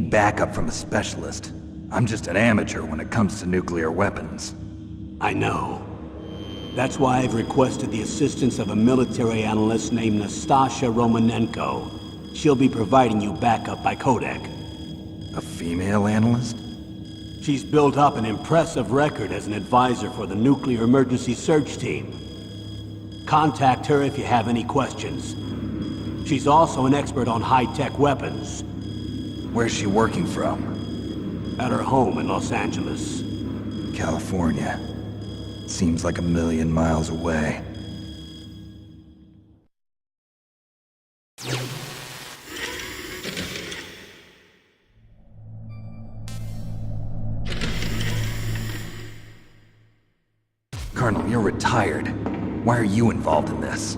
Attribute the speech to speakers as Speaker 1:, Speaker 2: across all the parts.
Speaker 1: need backup from a specialist. I'm just an amateur when it comes to nuclear weapons.
Speaker 2: I know. That's why I've requested the assistance of a military analyst named Nastasha Romanenko. She'll be providing you backup by Kodak.
Speaker 1: A female analyst?
Speaker 2: She's built up an impressive record as an advisor for the Nuclear Emergency Search Team. Contact her if you have any questions. She's also an expert on high-tech weapons.
Speaker 1: Where's she working from?
Speaker 2: At her home in Los Angeles.
Speaker 1: California. Seems like a million miles away. Colonel, you're retired. Why are you involved in this?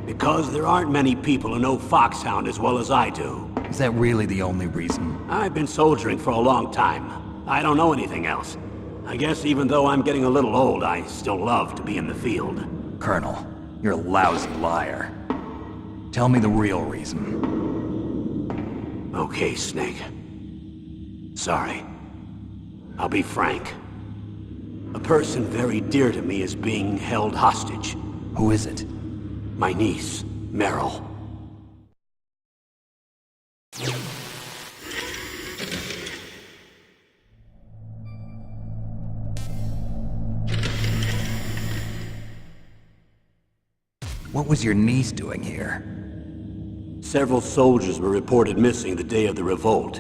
Speaker 2: Because there aren't many people who know Foxhound as well as I do.
Speaker 1: Is that really the only reason?
Speaker 2: I've been soldiering for a long time. I don't know anything else. I guess even though I'm getting a little old, I still love to be in the field.
Speaker 1: Colonel, you're a lousy liar. Tell me the real reason.
Speaker 2: Okay, Snake. Sorry. I'll be frank. A person very dear to me is being held hostage.
Speaker 1: Who is it?
Speaker 2: My niece, Meryl.
Speaker 1: What was your niece doing here?
Speaker 2: Several soldiers were reported missing the day of the revolt.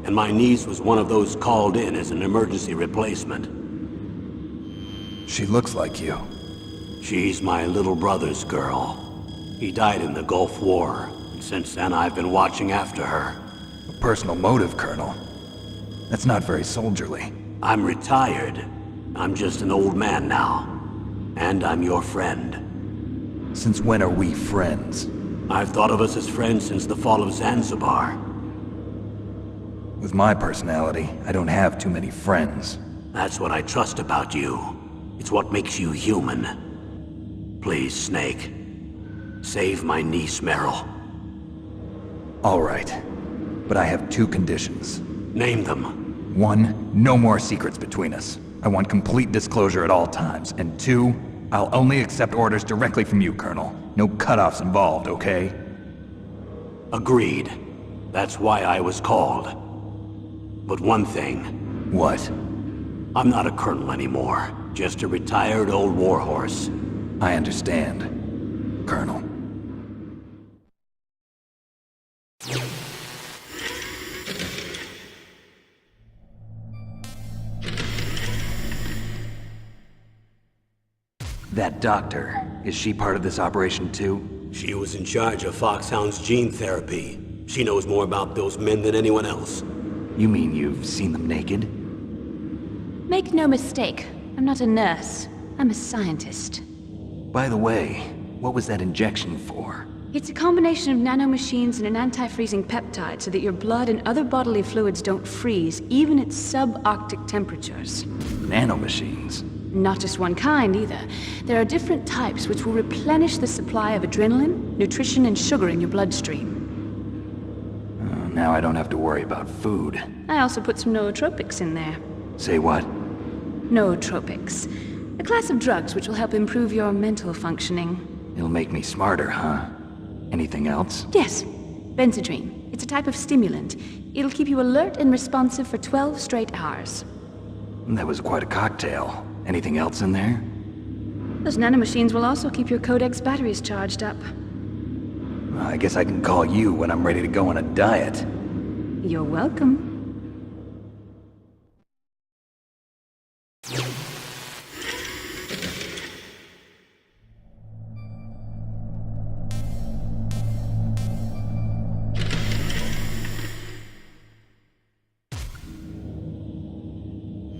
Speaker 2: And my niece was one of those called in as an emergency replacement.
Speaker 1: She looks like you.
Speaker 2: She's my little brother's girl. He died in the Gulf War. And since then, I've been watching after her.
Speaker 1: A personal motive, Colonel. That's not very soldierly.
Speaker 2: I'm retired. I'm just an old man now. And I'm your friend.
Speaker 1: Since when are we friends?
Speaker 2: I've thought of us as friends since the fall of Zanzibar.
Speaker 1: With my personality, I don't have too many friends.
Speaker 2: That's what I trust about you. It's what makes you human. Please, Snake. Save my niece, Meryl.
Speaker 1: All right. But I have two conditions.
Speaker 2: Name them.
Speaker 1: 1, no more secrets between us. I want complete disclosure at all times. And 2, I'll only accept orders directly from you, Colonel. No cutoffs involved, okay?
Speaker 2: Agreed. That's why I was called. But one thing.
Speaker 1: What?
Speaker 2: I'm not a colonel anymore. Just a retired old warhorse.
Speaker 1: I understand, Colonel. That doctor, is she part of this operation too?
Speaker 2: She was in charge of Foxhound's gene therapy. She knows more about those men than anyone else.
Speaker 1: You mean you've seen them naked?
Speaker 3: Make no mistake, I'm not a nurse. I'm a scientist.
Speaker 1: By the way, what was that injection for?
Speaker 3: It's a combination of nanomachines and an anti-freezing peptide so that your blood and other bodily fluids don't freeze, even at subarctic temperatures.
Speaker 1: Nanomachines?
Speaker 3: Not just one kind, either. There are different types which will replenish the supply of adrenaline, nutrition, and sugar in your bloodstream.
Speaker 1: Now I don't have to worry about food.
Speaker 3: I also put some nootropics in there.
Speaker 1: Say what?
Speaker 3: Nootropics. A class of drugs which will help improve your mental functioning.
Speaker 1: It'll make me smarter, huh? Anything else?
Speaker 3: Yes. Benzodrine. It's a type of stimulant. It'll keep you alert and responsive for 12 straight hours.
Speaker 1: That was quite a cocktail. Anything else in there?
Speaker 3: Those nanomachines will also keep your Codex batteries charged up.
Speaker 1: Well, I guess I can call you when I'm ready to go on a diet.
Speaker 3: You're welcome.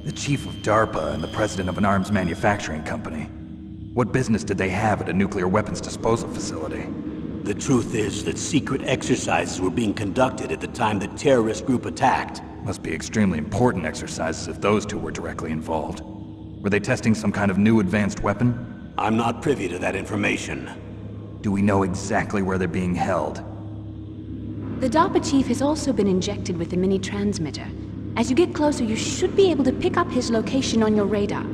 Speaker 1: The chief of DARPA and the president of an arms manufacturing company. What business did they have at a nuclear weapons disposal facility?
Speaker 2: The truth is that secret exercises were being conducted at the time the terrorist group attacked.
Speaker 1: Must be extremely important exercises if those two were directly involved. Were they testing some kind of new advanced weapon?
Speaker 2: I'm not privy to that information.
Speaker 1: Do we know exactly where they're being held?
Speaker 3: The DARPA chief has also been injected with a mini transmitter. As you get closer, you should be able to pick up his location on your radar.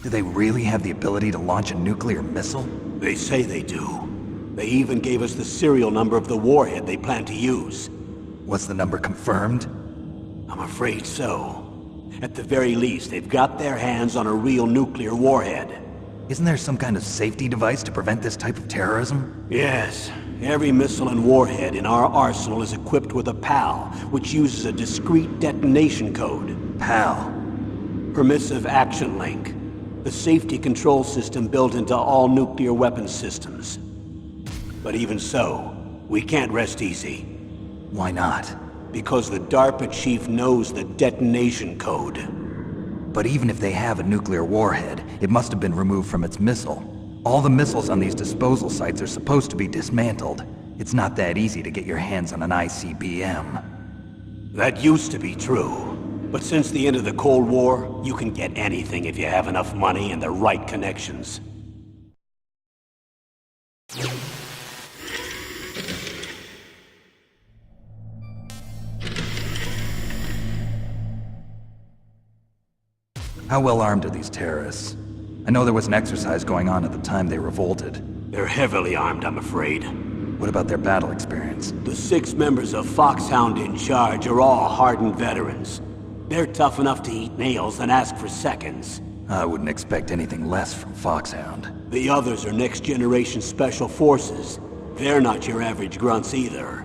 Speaker 1: Do they really have the ability to launch a nuclear missile?
Speaker 2: They say they do. They even gave us the serial number of the warhead they plan to use.
Speaker 1: Was the number confirmed?
Speaker 2: I'm afraid so. At the very least, they've got their hands on a real nuclear warhead.
Speaker 1: Isn't there some kind of safety device to prevent this type of terrorism?
Speaker 2: Yes. Every missile and warhead in our arsenal is equipped with a PAL, which uses a discrete detonation code.
Speaker 1: PAL.
Speaker 2: Permissive Action Link. The safety control system built into all nuclear weapons systems. But even so, we can't rest easy.
Speaker 1: Why not?
Speaker 2: Because the DARPA chief knows the detonation code.
Speaker 1: But even if they have a nuclear warhead, it must have been removed from its missile. All the missiles on these disposal sites are supposed to be dismantled. It's not that easy to get your hands on an ICBM.
Speaker 2: That used to be true. But since the end of the Cold War, you can get anything if you have enough money and the right connections.
Speaker 1: How well armed are these terrorists? I know there was an exercise going on at the time they revolted.
Speaker 2: They're heavily armed, I'm afraid.
Speaker 1: What about their battle experience?
Speaker 2: The 6 members of Foxhound in charge are all hardened veterans. They're tough enough to eat nails and ask for seconds.
Speaker 1: I wouldn't expect anything less from Foxhound.
Speaker 2: The others are next-generation special forces. They're not your average grunts either.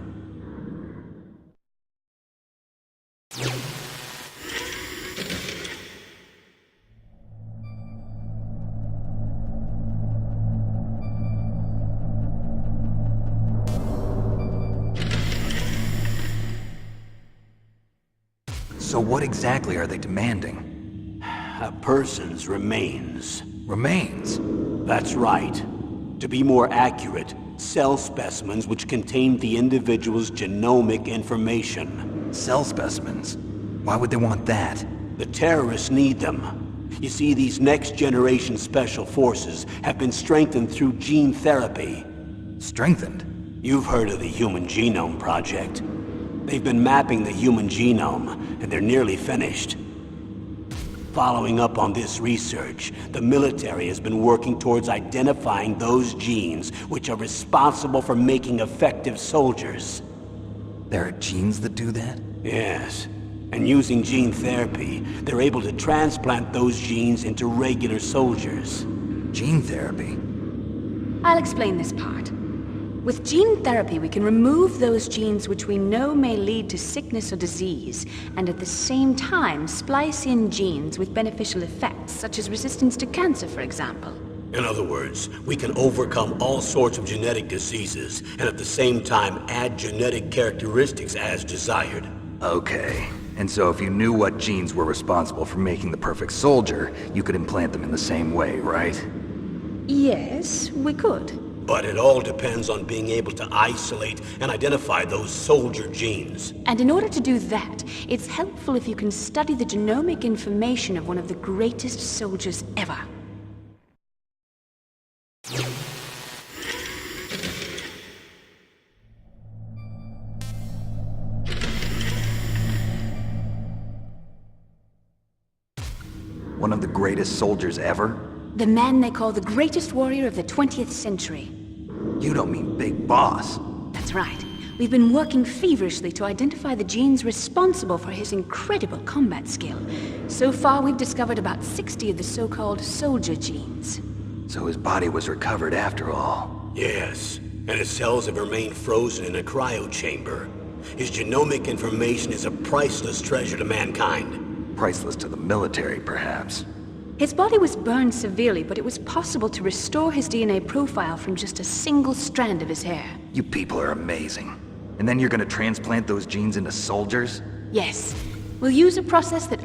Speaker 1: So what exactly are they demanding?
Speaker 2: A person's remains.
Speaker 1: Remains?
Speaker 2: That's right. To be more accurate, cell specimens which contain the individual's genomic information.
Speaker 1: Cell specimens? Why would they want that?
Speaker 2: The terrorists need them. You see, these next-generation special forces have been strengthened through gene therapy.
Speaker 1: Strengthened?
Speaker 2: You've heard of the Human Genome Project. They've been mapping the human genome, and they're nearly finished. Following up on this research, the military has been working towards identifying those genes which are responsible for making effective soldiers.
Speaker 1: There are genes that do that?
Speaker 2: Yes. And using gene therapy, they're able to transplant those genes into regular soldiers.
Speaker 1: Gene therapy?
Speaker 3: I'll explain this part. With gene therapy, we can remove those genes which we know may lead to sickness or disease, and at the same time splice in genes with beneficial effects, such as resistance to cancer, for example.
Speaker 2: In other words, we can overcome all sorts of genetic diseases, and at the same time add genetic characteristics as desired.
Speaker 1: Okay. And so if you knew what genes were responsible for making the perfect soldier, you could implant them in the same way, right?
Speaker 3: Yes, we could.
Speaker 2: But it all depends on being able to isolate and identify those soldier genes.
Speaker 3: And in order to do that, it's helpful if you can study the genomic information of one of the greatest soldiers ever.
Speaker 1: One of the greatest soldiers ever?
Speaker 3: The man they call the greatest warrior of the 20th century.
Speaker 1: You don't mean Big Boss.
Speaker 3: That's right. We've been working feverishly to identify the genes responsible for his incredible combat skill. So far, we've discovered about 60 of the so-called soldier genes.
Speaker 1: So his body was recovered after all.
Speaker 2: Yes, and his cells have remained frozen in a cryo chamber. His genomic information is a priceless treasure to mankind.
Speaker 1: Priceless to the military, perhaps.
Speaker 3: His body was burned severely, but it was possible to restore his DNA profile from just a single strand of his hair.
Speaker 1: You people are amazing. And then you're gonna transplant those genes into soldiers?
Speaker 3: Yes. We'll use a process that